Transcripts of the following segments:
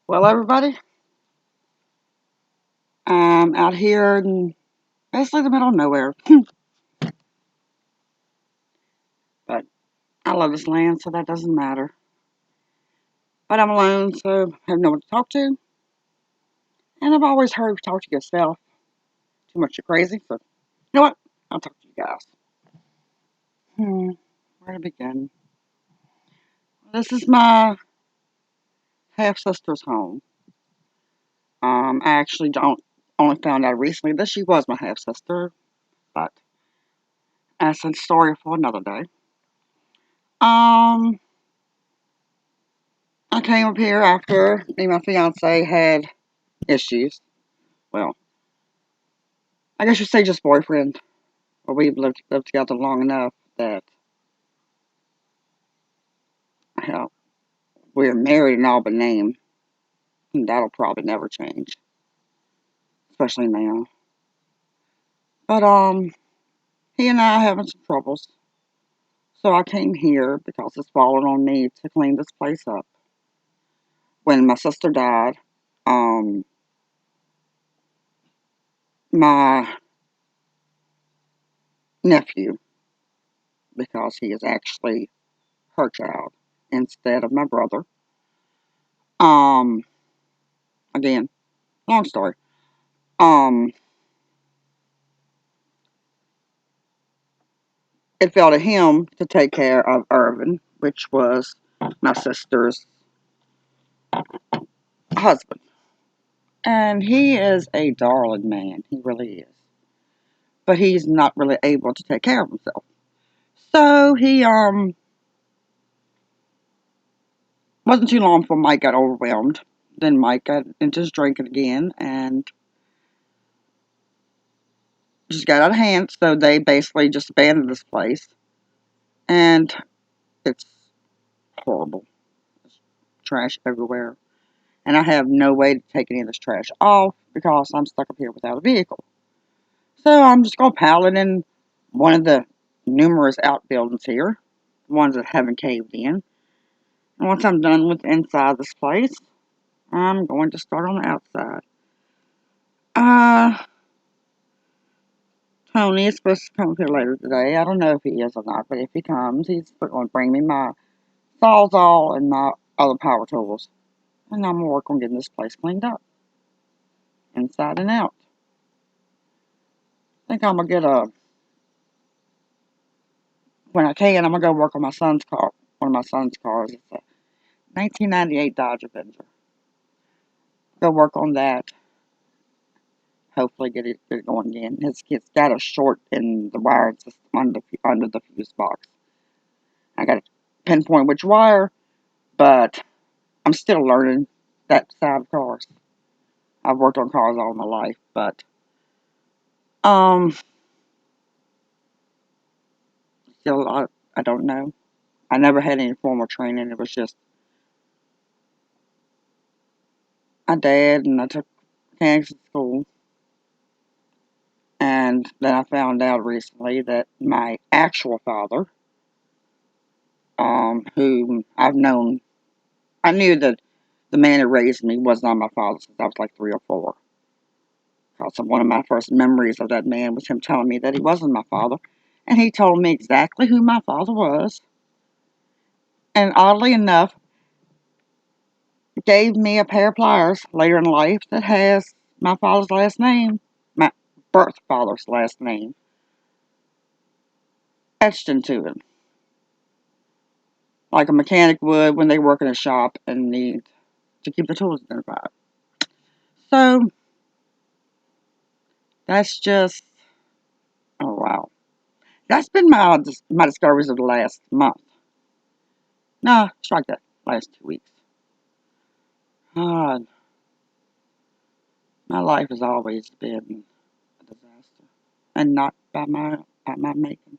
Well, everybody, I'm out here in basically the middle of nowhere, but I love this land, so that doesn't matter. But I'm alone, so I have no one to talk to. And I've always heard if you talk to yourself too much, you're crazy. So, you know what? I'll talk to you guys. Where to begin? This is my half sister's home. I actually don't only found out recently that she was my half sister, but that's a story for another day. Um, I came up here after me and my fiance had issues. Well, I guess you'd say just boyfriend. But we've lived together long enough that hell, we're married in all but name, and that'll probably never change, especially now. But he and I are having some troubles, so I came here because it's fallen on me to clean this place up. When my sister died, um, my nephew, because he is actually her child instead of my brother. Um, Again, long story. Um, it fell to him to take care of Irvin, which was my sister's husband. And he is a darling man. He really is. But he's not really able to take care of himself. So he wasn't too long before Mike got overwhelmed. Then Mike got into his drinking again and just got out of hand. So they basically just abandoned this place. And it's horrible. There's trash everywhere. And I have no way to take any of this trash off because I'm stuck up here without a vehicle. So I'm just going to pile it in one of the numerous outbuildings here, the ones that haven't caved in. And once I'm done with the inside of this place, I'm going to start on the outside. Uh, Tony is supposed to come here later today. I don't know if he is or not, but if he comes, he's going to bring me my sawzall and my other power tools. And I'm going to work on getting this place cleaned up, inside and out. I think I'm going to get when I can, I'm going to go work on my son's car. One of my son's cars. It's a 1998 Dodge Avenger. Go work on that. Hopefully get it going again. It's got a short in the wire system under the fuse box. I got to pinpoint which wire, but I'm still learning that side of cars. I've worked on cars all my life, but um, still I don't know. I never had any formal training. It was just my dad, and I took mechanics at school. And then I found out recently that my actual father, whom I've known, I knew that the man who raised me was not my father since I was like 3 or 4. Because one of my first memories of that man was him telling me that he wasn't my father. And he told me exactly who my father was. And oddly enough, gave me a pair of pliers later in life that has my father's last name, my birth father's last name, etched into it. Like a mechanic would when they work in a shop and need to keep the tools identified. So that's just, oh wow. That's been my discoveries of the last month. No, strike that. Last 2 weeks. God, my life has always been a disaster, and not by my making.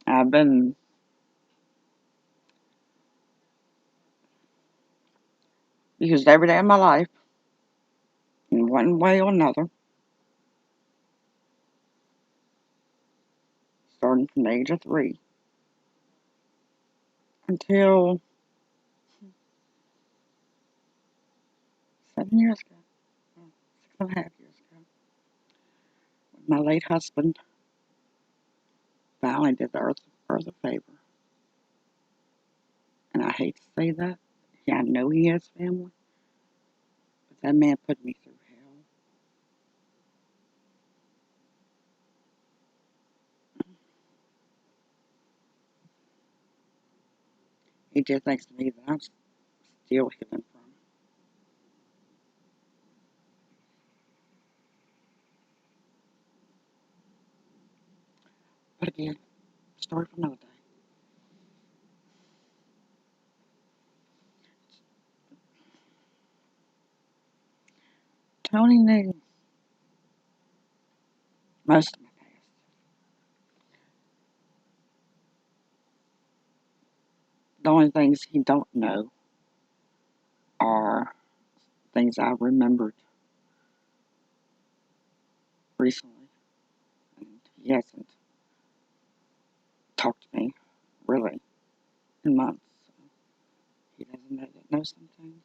I've been used every day of my life in one way or another, starting from the age of 3 until 7 years ago, 6.5 years ago, when my late husband finally did the earth a favor. And I hate to say that. Yeah, I know he has family, but that man put me through hell. He did things to me that I'm still healing from. But again, story for another day. Tony knew most of my past. The only things he don't know are things I remembered recently. And he hasn't talked to me, really, in months. So he doesn't know some things.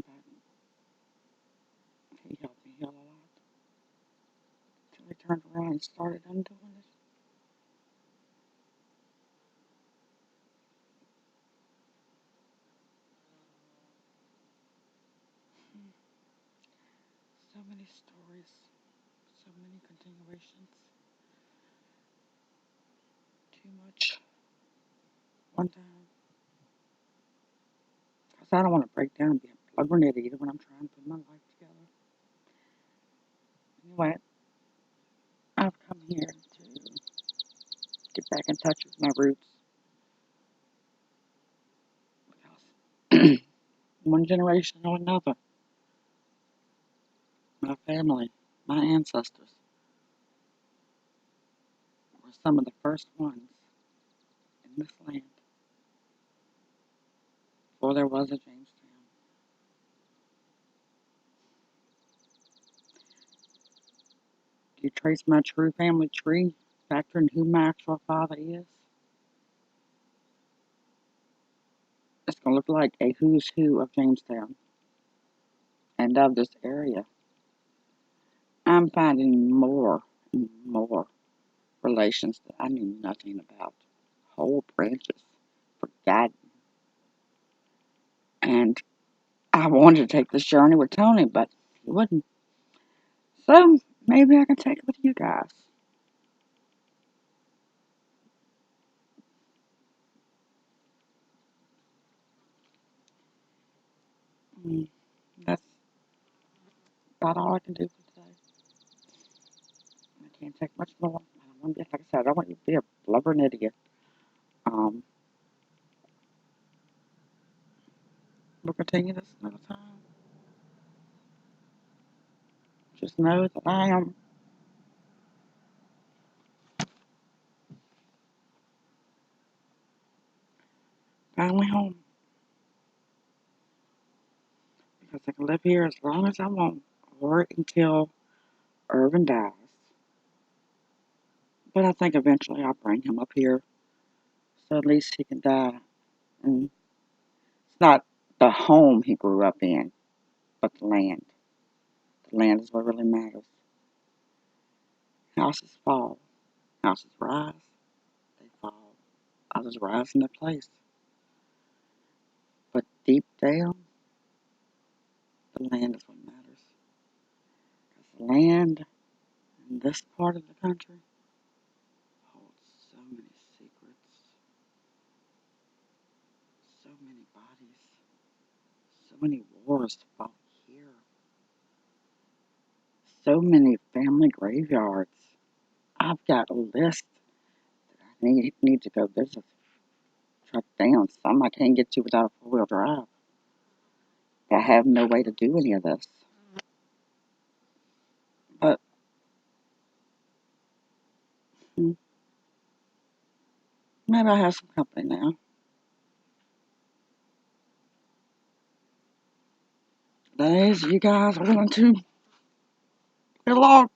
But he helped me heal a lot. Until he turned around and started undoing it. So many stories, so many continuations. Too much one time. Because I don't want to break down and be a blubbernet either when I'm trying to put my life together. Anyway, I've come here to get back in touch with my roots because one generation or another, my family, my ancestors were some of the first ones in this land before there was a Jamestown. If you trace my true family tree, factor in who my actual father is, it's going to look like a who's who of Jamestown and of this area. I'm finding more and more relations that I knew nothing about, whole branches forgotten. And I wanted to take this journey with Tony, but he wouldn't. So maybe I can take it with you guys. Mm, that's about all I can do for today. I can't take much more. I don't want to be, like I said, I don't want you to be a blubbering idiot. Um, we'll continue this another time. Just know that I am finally home because I can live here as long as I want or until Irvin dies. But I think eventually I'll bring him up here so at least he can die. And it's not the home he grew up in, but the land. The land is what really matters. Houses fall, houses rise, they fall, others rise into place. But deep down, the land is what matters. Because the land in this part of the country holds so many secrets, so many bodies, so many wars fought here, so many family graveyards. I've got a list that I need to go visit, track down. Some I can't get to without a four-wheel drive. I have no way to do any of this. But hmm, Maybe I have some company now. That is, you guys are willing to get along.